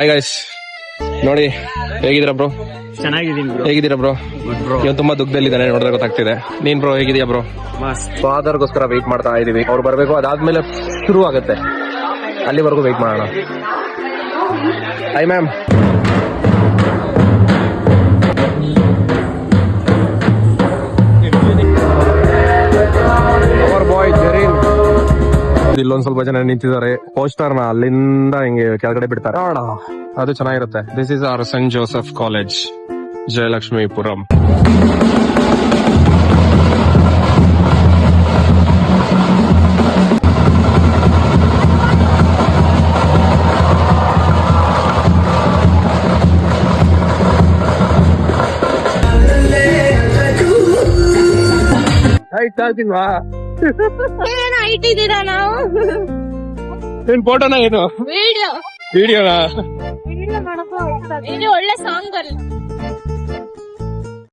Hi guys, ನೋಡಿ ಹೇಗಿದ್ದೀರಾ bro? ಚೆನ್ನಾಗಿದ್ದೀನಿ ಬ್ರೋ. ಹೇಗಿದ್ದೀರಾ ಬ್ರೋ? ಬ್ರೋ ಇವನು ತುಂಬಾ ದುಃಖದಲ್ಲಿದ್ದಾನೆ, ನೋಡಿದ್ರೆ ಗೊತ್ತಾಗ್ತಿದೆ. ನೀನ್ ಬ್ರೋ ಹೇಗಿದ್ಯಾ ಬ್ರೋ? ಮಸ್ತ್. ಫಾದರ್ಗೋಸ್ಕರ ವೆಯ್ಟ್ ಮಾಡ್ತಾ ಇದೀವಿ. ಅವ್ರು ಬರ್ಬೇಕು, ಅದಾದ್ಮೇಲೆ ಶುರು ಆಗುತ್ತೆ. ಅಲ್ಲಿವರೆಗೂ ವೆಯ್ಟ್ ಮಾಡೋಣ. Hi ma'am. ಅವರ್ ಬಾಯ್ ಜರೀನ್ ಇಲ್ಲೊಂದ್ ಸ್ವಲ್ಪ ಜನ ನಿಂತಿದ್ದಾರೆ. ಪೋಸ್ಟರ್ ನ ಅಲ್ಲಿಂದ ಹಿಂಗೆ ಕೆಳಗಡೆ ಬಿಡ್ತಾರೆ, ಅದು ಚೆನ್ನಾಗಿರುತ್ತೆ. This is our saint Joseph college, Jayalakshmipuram. ಆಗ್ತಿಲ್ವಾ ಹೈಟ್ ಇದ್ದೀರಾ ನಾವು? ನಿನ್ ಫೋಟೋನ ಏನು? ವಿಡಿಯೋ ವಿಡಿಯೋನಾ? ವಿಡಿಯೋ ಒಳ್ಳೆ ಸಾಂಗ್ ಬರಲ್ಲ.